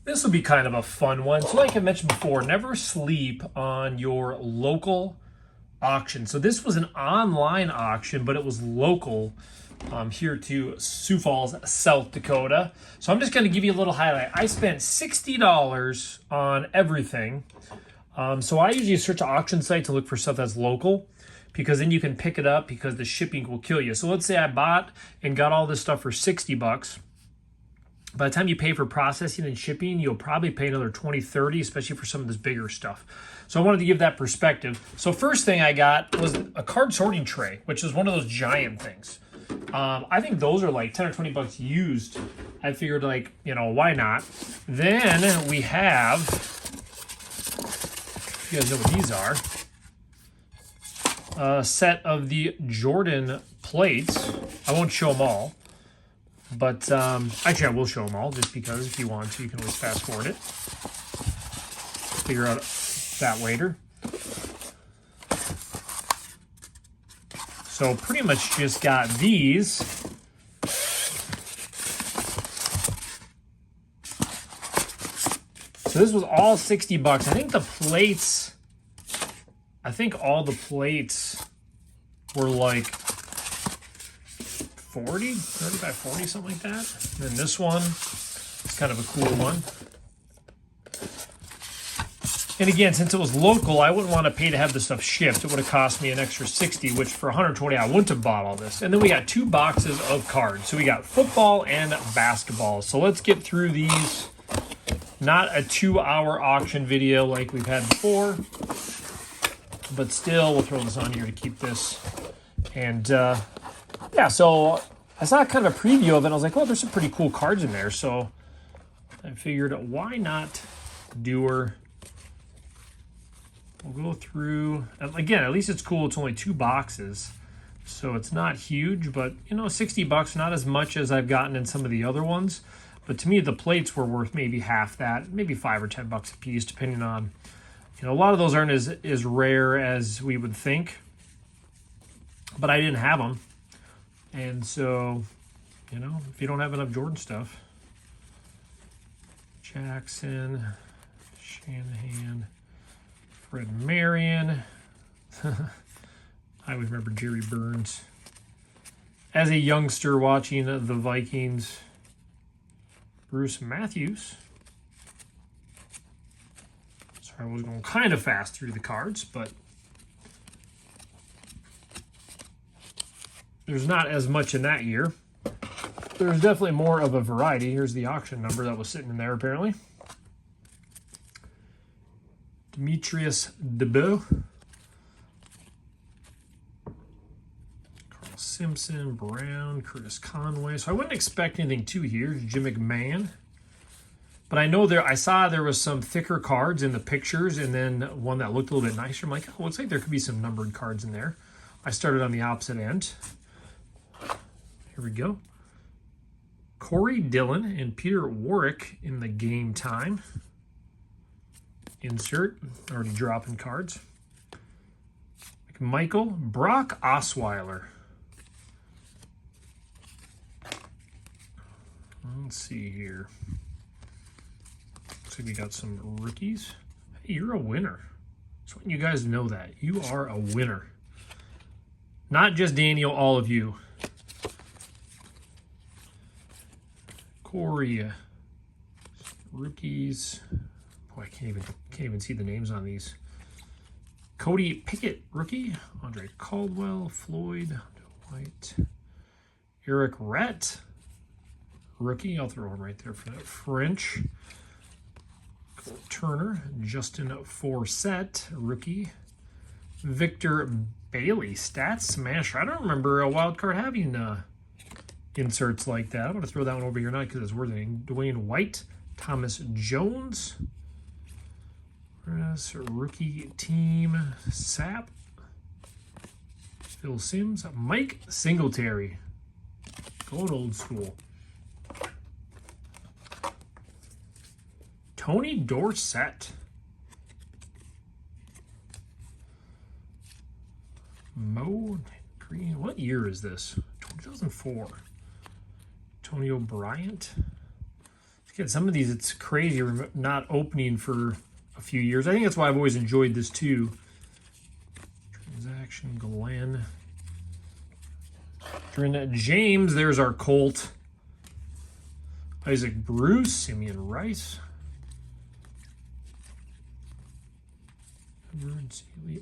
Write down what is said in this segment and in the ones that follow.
This will be kind of a fun one. So like I mentioned before, never sleep on your local auction. So this was an online auction, but it was local here to Sioux Falls, South Dakota. So I'm just going to give you a little highlight. I spent $60 on everything. So I usually search an auction site to look for stuff that's local because then you can pick it up because the shipping will kill you. So let's say I bought and got all this stuff for 60 bucks. By the time you pay for processing and shipping, you'll probably pay another 20, 30, especially for some of this bigger stuff. So I wanted to give that perspective. So first thing I got was a card sorting tray, which is one of those giant things. I think those are like 10 or 20 bucks used. I figured like, why not? Then we have, you guys know what these are, a set of the Jordan plates. I won't show them all. But actually, I will show them all just because if you want to, you can always fast forward it. Figure out that later. So pretty much just got these. So this was all 60 bucks. I think all the plates were like 40, 35, 40, something like that. And then this one is kind of a cool one. And again, since it was local, I wouldn't want to pay to have the stuff shipped. It would have cost me an extra 60, which for 120, I wouldn't have bought all this. And then we got 2 boxes of cards. So we got football and basketball. So let's get through these. Not a 2-hour auction video like we've had before, but still, we'll throw this on here to keep this. And yeah, so I saw kind of a preview of it. I was like, well, there's some pretty cool cards in there. So I figured, why not do her? We'll go through. Again, at least it's cool. It's only 2 boxes. So it's not huge, but 60 bucks, not as much as I've gotten in some of the other ones. But to me, the plates were worth maybe half that, maybe 5 or 10 bucks a piece, depending on, a lot of those aren't as rare as we would think. But I didn't have them. And so, if you don't have enough Jordan stuff, Jackson, Shanahan, Fred Marion. I always remember Jerry Burns. As a youngster watching the Vikings, Bruce Matthews. Sorry, I was going kind of fast through the cards, but there's not as much in that year. There's definitely more of a variety. Here's the auction number that was sitting in there, apparently. Demetrius DeBeau. Carl Simpson, Brown, Curtis Conway. So I wouldn't expect anything too here. Jim McMahon. But I know I saw there was some thicker cards in the pictures and then one that looked a little bit nicer. I'm like, oh, looks like there could be some numbered cards in there. I started on the opposite end. Here we go. Corey Dillon and Peter Warwick in the Game Time insert. Already dropping cards. Michael Brock Osweiler. Let's see here. Looks like we got some rookies. Hey, you're a winner. Just want you guys to know that. You are a winner. Not just Daniel, all of you. Corey, rookies. Boy, I can't even see the names on these. Cody Pickett, rookie. Andre Caldwell, Floyd, White. Eric Rhett, rookie. I'll throw him right there for that. French. Turner, Justin Forsett, rookie. Victor Bailey, stats smasher. I don't remember a wild card having inserts like that. I'm going to throw that one over here now because it's worth it. Dwayne White, Thomas Jones, rookie team, Sap, Phil Simms, Mike Singletary, going old school. Tony Dorsett, Mo Green. What year is this? 2004. Antonio Bryant. Yeah, some of these, it's crazy not opening for a few years. I think that's why I've always enjoyed this too. Transaction, Glenn. James, there's our Colt. Isaac Bruce, Simeon Rice.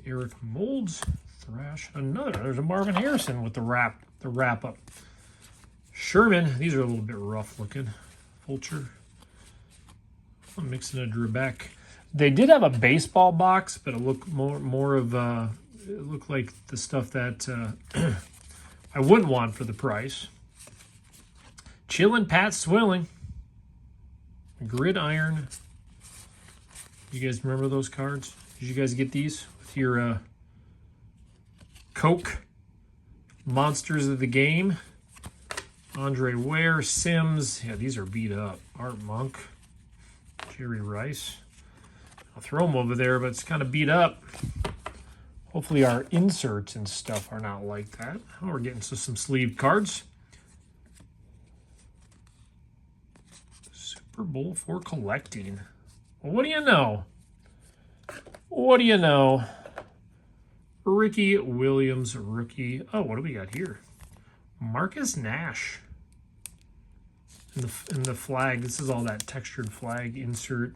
Eric Molds, Thrash, another. There's a Marvin Harrison with the wrap up. Sherman, these are a little bit rough looking. Fulcher. I'm mixing a Drebeck. They did have a baseball box, but it looked more of it looked like the stuff that I wouldn't want for the price. Chillin' Pat Swilling. Gridiron. You guys remember those cards? Did you guys get these with your Coke? Monsters of the Game. Andre Ware, Sims. Yeah, these are beat up. Art Monk. Jerry Rice. I'll throw them over there, but it's kind of beat up. Hopefully our inserts and stuff are not like that. Oh, we're getting to some sleeve cards. Super Bowl for collecting. Well, what do you know? What do you know? Ricky Williams, rookie. Oh, what do we got here? Marcus Nash. In the flag. This is all that textured flag insert.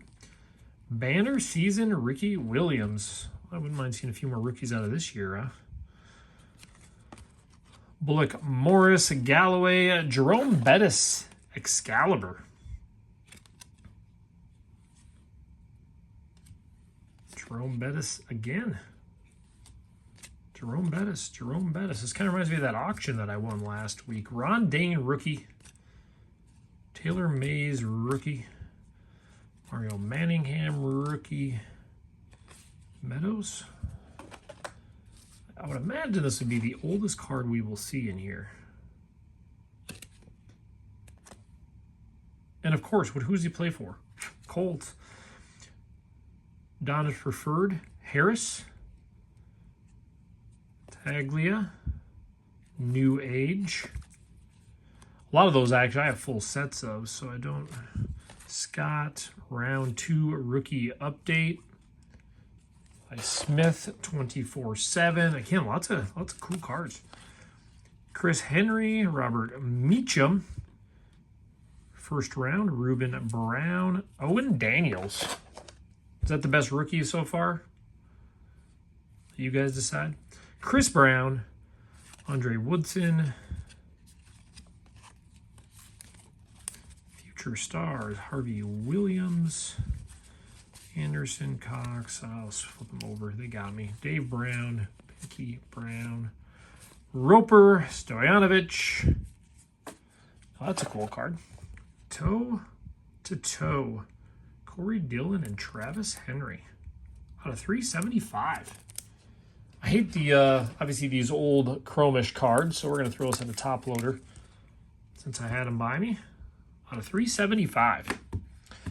Banner season, Ricky Williams. I wouldn't mind seeing a few more rookies out of this year, huh? Bullock Morris, Galloway, Jerome Bettis, Excalibur. Jerome Bettis again. Jerome Bettis. This kind of reminds me of that auction that I won last week. Ron Dane, rookie. Taylor Mays, rookie. Mario Manningham, rookie. Meadows. I would imagine this would be the oldest card we will see in here. And of course, who's he play for? Colts. Donna's Preferred. Harris. Taglia. New Age. A lot of those actually I have full sets of, so I don't. Scott, round 2 rookie update. By Smith, 24/7. Again, lots of cool cards. Chris Henry, Robert Meacham. First round, Ruben Brown. Owen Daniels. Is that the best rookie so far? You guys decide. Chris Brown, Andre Woodson. Future Stars, Harvey Williams. Anderson, Cox. I'll flip them over. They got me. Dave Brown, Pinky Brown. Roper, Stoyanovich. Oh, that's a cool card. Toe to toe. Corey Dillon and Travis Henry. Out of 375. I hate the, obviously these old chromish cards, so we're going to throw this in the top loader since I had them by me. Out of 375.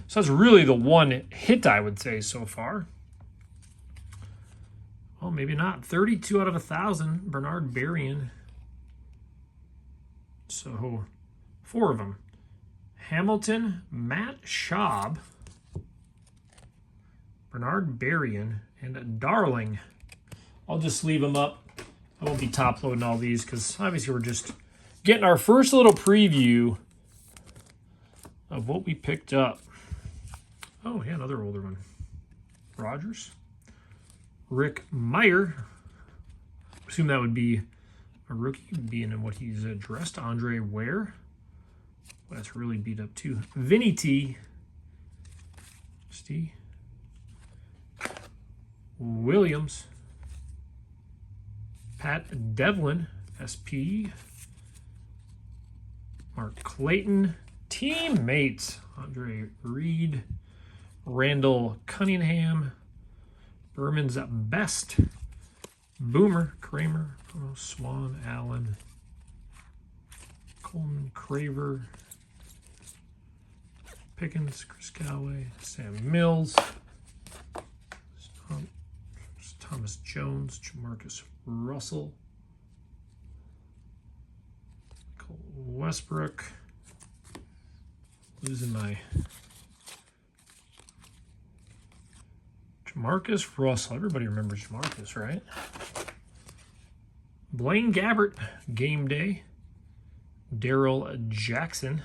So that's really the one hit, I would say, so far. Well, maybe not. 32 out of 1,000. Bernard Berrien. So 4 of them. Hamilton, Matt Schaub, Bernard Berrien, and Darling. I'll just leave them up. I won't be top loading all these because obviously we're just getting our first little preview of what we picked up. Oh, yeah, another older one. Rogers. Rick Meyer. Assume that would be a rookie, being in what he's dressed. Andre Ware. Well, that's really beat up, too. Vinny T. Steve. Williams. Pat Devlin. SP. Mark Clayton. Teammates. Andre Reed. Randall Cunningham, Berman's Best, Boomer, Kramer, Swan, Allen, Coleman, Craver, Pickens, Chris Galloway, Sam Mills, Thomas Jones, Jamarcus Russell, Cole Westbrook, Losing my Jamarcus Russell. Everybody remembers Jamarcus, right? Blaine Gabbert, game day. Daryl Jackson.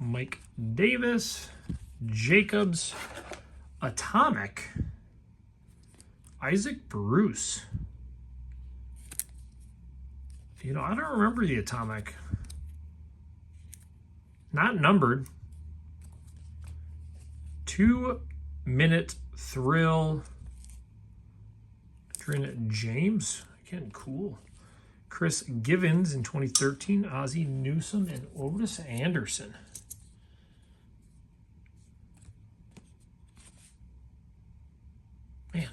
Mike Davis. Jacobs. Atomic. Isaac Bruce. You know, I don't remember the Atomic. Not numbered. 2-minute thrill. Adrian James. Again, cool. Chris Givens in 2013. Ozzie Newsome and Otis Anderson. Man.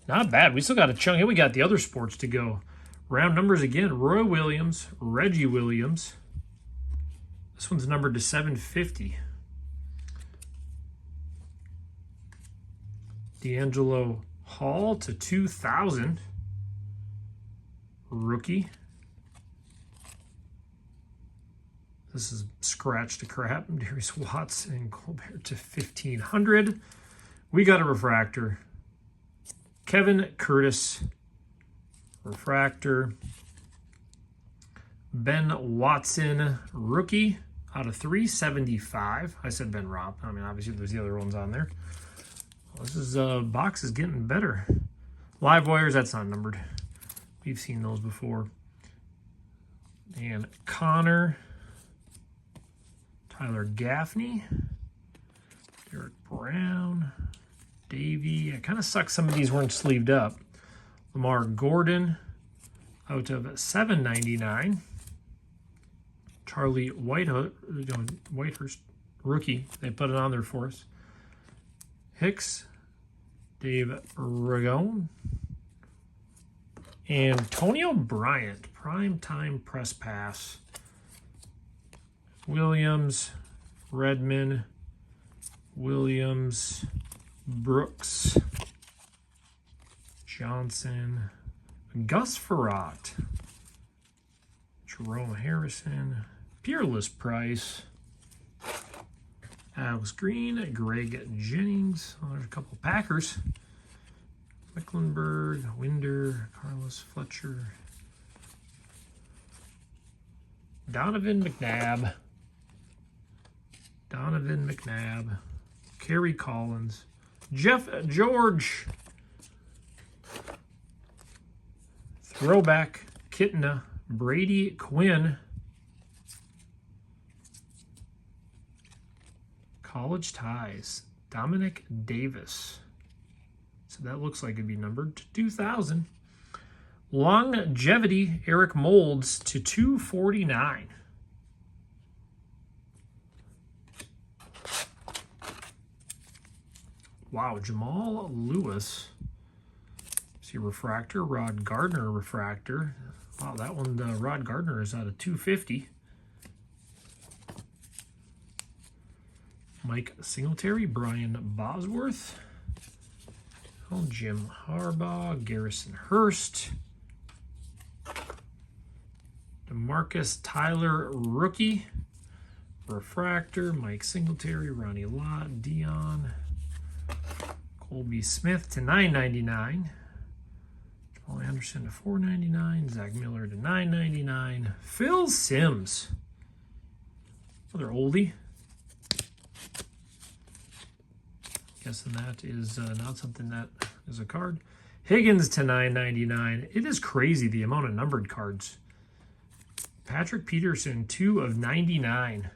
Not bad. We still got a chunk. Here we got the other sports to go. Round numbers again. Roy Williams. Reggie Williams. This one's numbered to 750. D'Angelo Hall to 2,000. Rookie. This is scratch to crap. Darius Watts and Colbert to 1,500. We got a refractor. Kevin Curtis. Refractor. Ben Watson, rookie, out of 375. I said Ben Robb. I mean, obviously, there's the other ones on there. Well, this is box is getting better. Live wires, that's not numbered. We've seen those before. And Connor, Tyler Gaffney, Derek Brown, Davey. It kind of sucks some of these weren't sleeved up. Lamar Gordon, out of $7.99. Charlie Whitehurst, rookie. They put it on there for us. Hicks, Dave Ragone, Antonio Bryant, primetime press pass. Williams, Redmond, Williams, Brooks, Johnson, Gus Farrat, Jerome Harrison, Peerless Price, Alex Green, Greg Jennings. Oh, there's a couple Packers. Mecklenburg, Winder, Carlos Fletcher, Donovan McNabb, Kerry Collins, Jeff George, throwback, Kitna, Brady Quinn, college ties, Dominic Davis. So that looks like it'd be numbered to 2,000. Longevity, Eric Molds to 249. Wow, Jamal Lewis. See, refractor, Rod Gardner refractor. Wow, that one, Rod Gardner is out of 250. Mike Singletary, Brian Bosworth. Oh, Jim Harbaugh, Garrison Hurst. DeMarcus Tyler, rookie. Refractor, Mike Singletary, Ronnie Lott, Dion. Colby Smith to $9.99. Paul Anderson to $4.99. Zach Miller to $9.99. Phil Simms. Another oldie. Guessing that is not something that is a card. Higgins to $9.99. It is crazy the amount of numbered cards. Patrick Peterson, 2 of 99.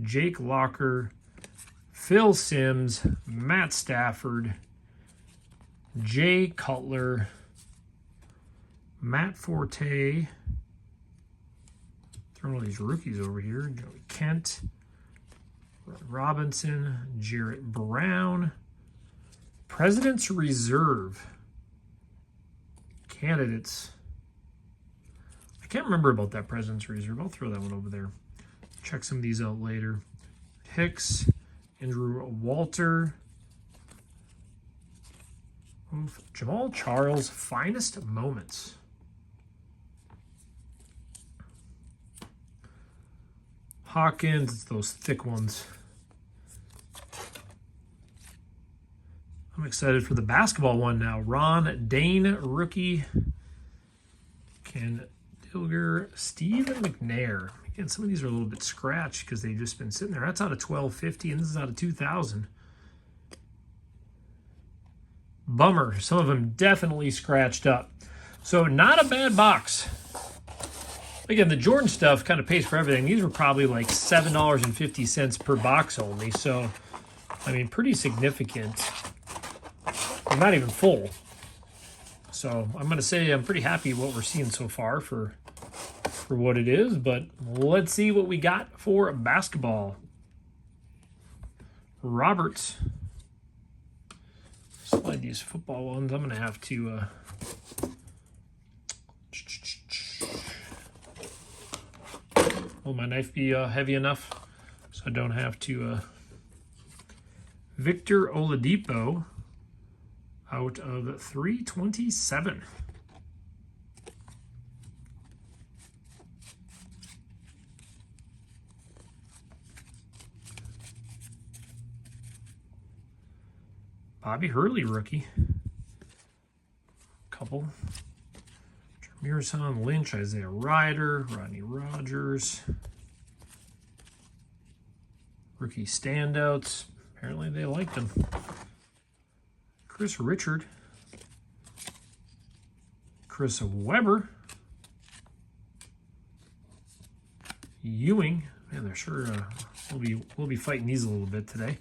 Jake Locker, Phil Simms, Matt Stafford, Jay Cutler, Matt Forte. Throwing all these rookies over here. Joey Kent, Robinson, Jarrett Brown, President's Reserve candidates. I can't remember about that President's Reserve. I'll throw that one over there. Check some of these out later. Hicks, Andrew Walter, Jamal Charles, finest moments. Hawkins, it's those thick ones. I'm excited for the basketball one now. Ron Dane, rookie. Ken Dilger, Stephen McNair. Again, some of these are a little bit scratched because they've just been sitting there. That's out of 1250, and this is out of 2000. Bummer. Some of them definitely scratched up. So not a bad box. Again, the Jordan stuff kind of pays for everything. These were probably like $7.50 per box only. So, I mean, pretty significant. They're not even full. So I'm going to say I'm pretty happy with what we're seeing so far for what it is. But let's see what we got for basketball. Roberts. Slide these football ones. I'm going to have to... will my knife be heavy enough so I don't have to... Victor Oladipo out of 327. Bobby Hurley, rookie. Couple. Jamirson Lynch, Isaiah Ryder, Rodney Rogers. Rookie standouts. Apparently they liked them. Chris Richard. Chris Webber. Ewing. Man, they're sure we'll be fighting these a little bit today.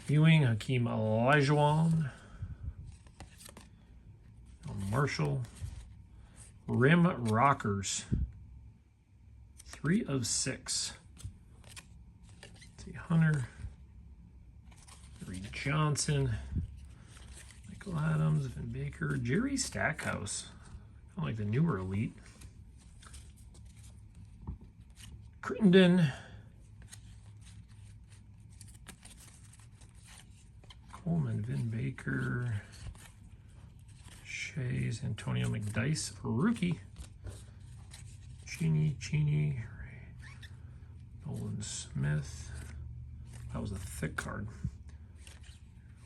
Ewing, Hakeem Olajuwon. Marshall. Rim Rockers. 3 of 6. Let's see, Hunter. Reed Johnson. Michael Adams, Vin Baker, Jerry Stackhouse. I like the newer elite. Crittenden. Coleman, Vin Baker. Shays, Antonio McDyess, rookie. Cheney, Nolan Smith. That was a thick card.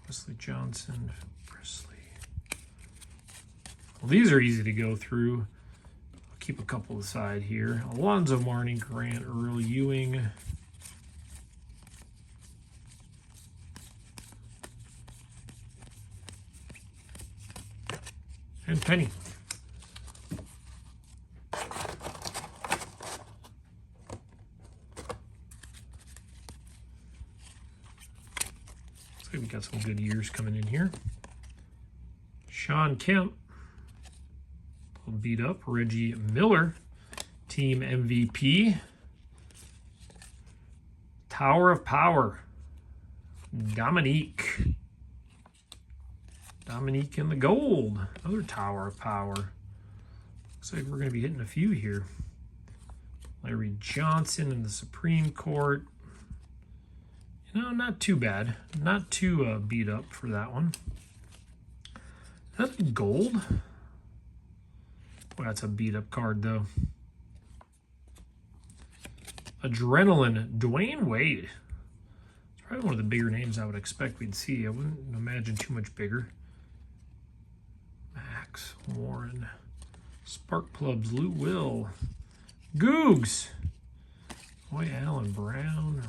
Wesley Johnson, Presley. Well, these are easy to go through. I'll keep a couple aside here. Alonzo Mourning, Grant Earl, Ewing. And Penny. Looks like we got some good years coming in here. Sean Kemp. Beat up. Reggie Miller. Team MVP. Tower of Power. Dominique in the gold. Another Tower of Power. Looks like we're going to be hitting a few here. Larry Johnson in the Supreme Court. You know, not too bad. Not too beat up for that one. Is that gold? Well, that's a beat up card, though. Adrenaline, Dwayne Wade. It's probably one of the bigger names I would expect we'd see. I wouldn't imagine too much bigger. Max Warren. Spark Plugs, Lou Will. Googs. Boy, Allen Brown.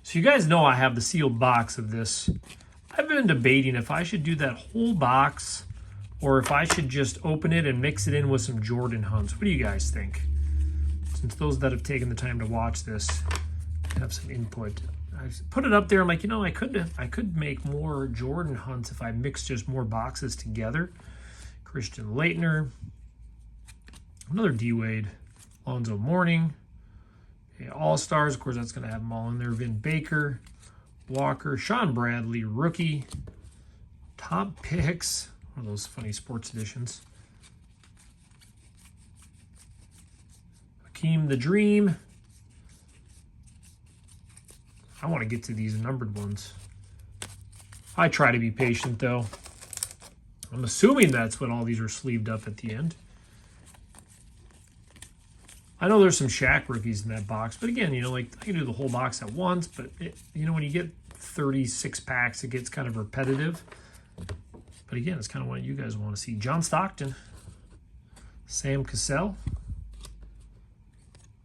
So you guys know I have the sealed box of this. I've been debating if I should do that whole box or if I should just open it and mix it in with some Jordan hunts. What do you guys think? Since those that have taken the time to watch this have some input. I put it up there. I'm like, you know, I could make more Jordan hunts if I mix just more boxes together. Christian Laettner. Another D-Wade. Alonzo Mourning. Okay, All-Stars. Of course, that's going to have them all in there. Vin Baker. Walker. Sean Bradley. Rookie. Top picks. One of those funny sports editions. Hakeem the Dream. I want to get to these numbered ones. I try to be patient, though. I'm assuming that's what all these are sleeved up at the end. I know there's some Shaq rookies in that box, but again, you know, like I can do the whole box at once, but you know, when you get 36 packs, it gets kind of repetitive. But again, it's kind of what you guys want to see. John Stockton, Sam Cassell,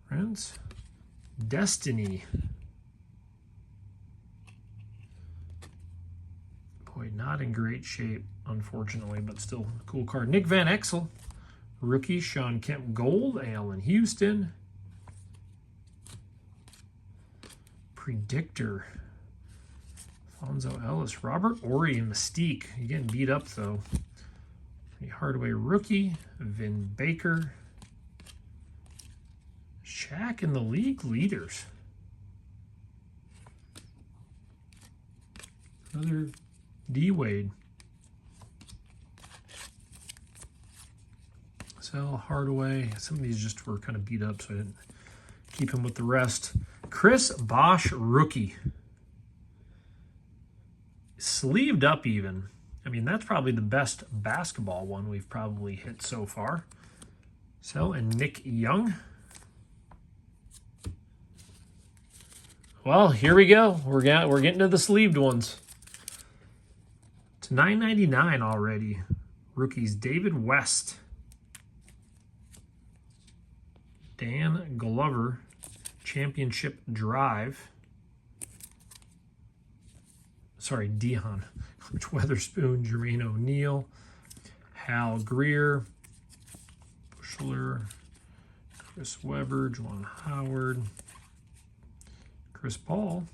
friends, Destiny. Boy, not in great shape, unfortunately, but still a cool card. Nick Van Exel, rookie. Sean Kemp Gold, Allen Houston. Predictor, Alfonso Ellis, Robert Ory, and Mystique. You're getting beat up, though. Hardaway rookie, Vin Baker. Shaq in the league leaders. Another D-Wade. Sell Hardaway. Some of these just were kind of beat up, so I didn't keep him with the rest. Chris Bosh rookie. Sleeved up even. I mean, that's probably the best basketball one we've probably hit so far. So, and Nick Young. Well, here we go. We're getting to the sleeved ones. It's $9.99 already. Rookies, David West. Dan Glover, Championship Drive. Sorry, Dion. Rich Weatherspoon, Jermaine O'Neal, Hal Greer, Bushler, Chris Webber, Juwan Howard, Chris Paul,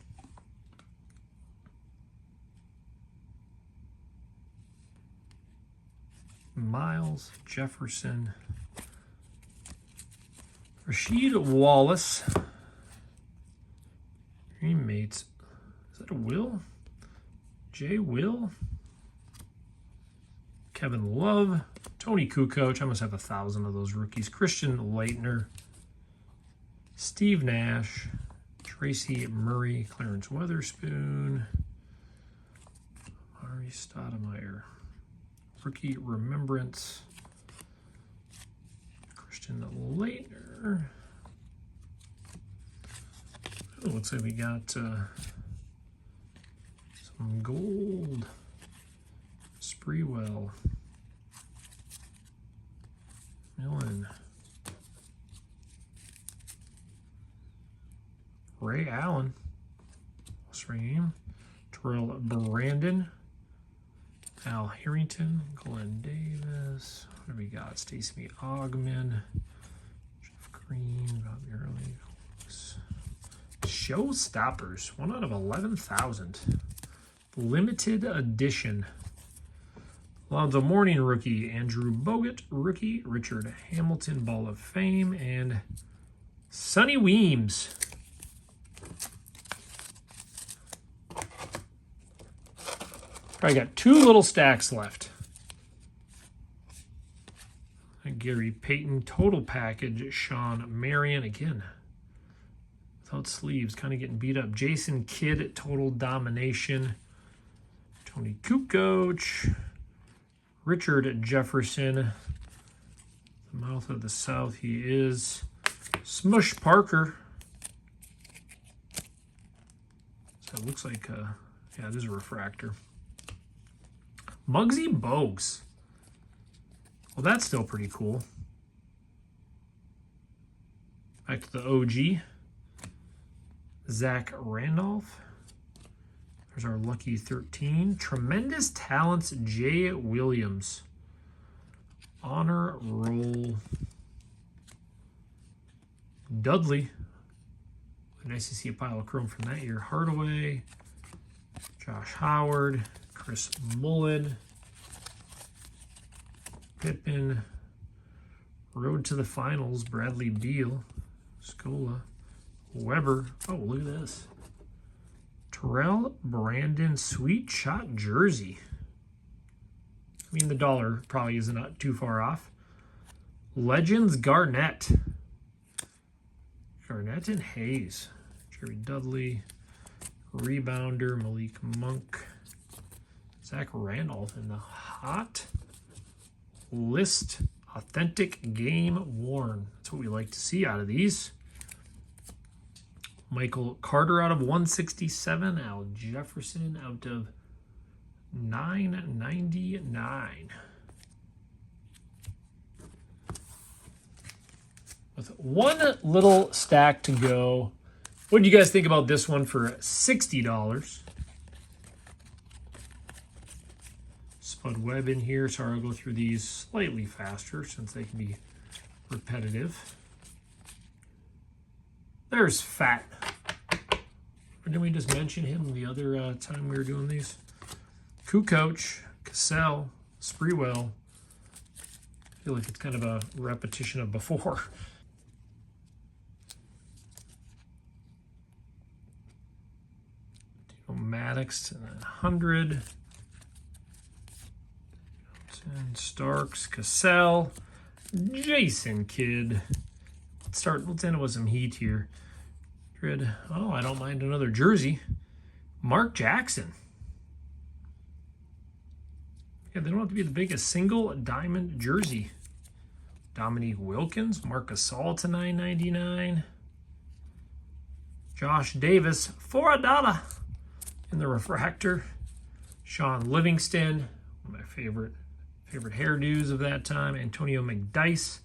Miles Jefferson, Rasheed Wallace, Greenmates. Is that a Will? Jay Will, Kevin Love, Tony Kukoc. I must have 1,000 of those rookies. Christian Laettner, Steve Nash, Tracy Murray, Clarence Weatherspoon, Ari Stoudemire, rookie remembrance, Christian Laettner. Oh, looks like we got gold. Spreewell. Millen. Ray Allen. Sreem. Terrell Brandon. Al Harrington. Glenn Davis. What do we got? Stacey Ogman. Jeff Green. Bobby Early. Showstoppers. 1 out of 11,000. Limited edition. Lonzo Mourning rookie, Andrew Bogut rookie, Richard Hamilton Ball of Fame, and Sonny Weems. Probably got 2 little stacks left. Gary Payton total package, Sean Marion again. Without sleeves, kind of getting beat up. Jason Kidd total domination. Tony Kukoc, Richard Jefferson, the mouth of the South he is. Smush Parker. So it looks like, yeah, it is a refractor. Muggsy Bogues. Well, that's still pretty cool. Back to the OG. Zach Randolph. There's our lucky 13. Tremendous Talents, Jay Williams. Honor Roll. Dudley. Nice to see a pile of chrome from that year. Hardaway. Josh Howard. Chris Mullen. Pippen. Road to the Finals, Bradley Beal. Scola. Weber. Oh, look at this. Terrell Brandon Sweet Shot Jersey. I mean, the dollar probably isn't too far off. Legends Garnett. Garnett and Hayes. Jerry Dudley. Rebounder Malik Monk. Zach Randolph in the hot list Authentic game worn. That's what we like to see out of these. Michael Carter out of 167. Al Jefferson out of 999. With one little stack to go. What do you guys think about this one for $60? Spud Webb in here. Sorry, I'll go through these slightly faster since they can be repetitive. There's Fat. Or didn't we just mention him the other time we were doing these? Kukoc, Cassell, Sprewell. I feel like it's kind of a repetition of before. Maddox and 100. And Starks, Cassell, Jason Kidd. Let's end with some heat here. Oh, I don't mind another jersey. Mark Jackson. Yeah, they don't have to be the biggest single diamond jersey. Dominique Wilkins, Marc Gasol to $9.99. Josh Davis for $1 in the refractor. Sean Livingston, one of my favorite hairdos of that time. Antonio McDyess.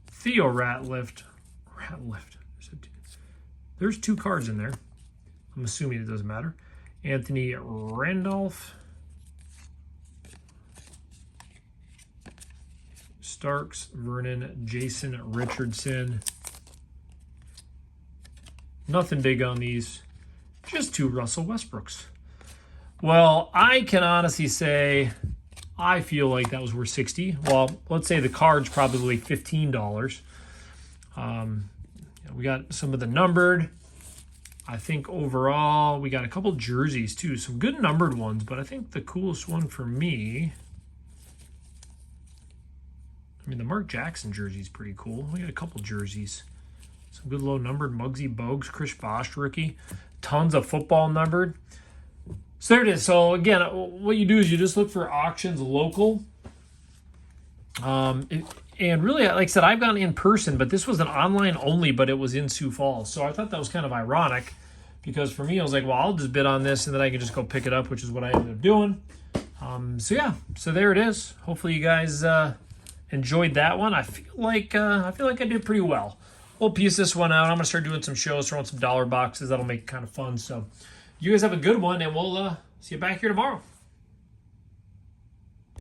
Theo Ratliff. There's 2 cards in there. I'm assuming it doesn't matter. Anthony Randolph. Starks, Vernon, Jason Richardson. Nothing big on these. Just 2 Russell Westbrooks. Well, I can honestly say I feel like that was worth $60. Well, let's say the card's probably $15. We got some of the numbered. I think overall we got a couple jerseys too. Some good numbered ones, but I think the coolest one for me, I mean, the Mark Jackson jersey is pretty cool. We got a couple jerseys. Some good low numbered. Muggsy Bogues, Chris Bosh rookie. Tons of football numbered. So there it is. So again, what you do is you just look for auctions local. And really, like I said, I've gone in person, but this was an online only, but it was in Sioux Falls. So I thought that was kind of ironic because for me, I was like, well, I'll just bid on this and then I can just go pick it up, which is what I ended up doing. So yeah, so there it is. Hopefully you guys enjoyed that one. I feel like I did pretty well. We'll piece this one out. I'm gonna start doing some shows, throwing some dollar boxes. That'll make it kind of fun. So you guys have a good one, and we'll see you back here tomorrow.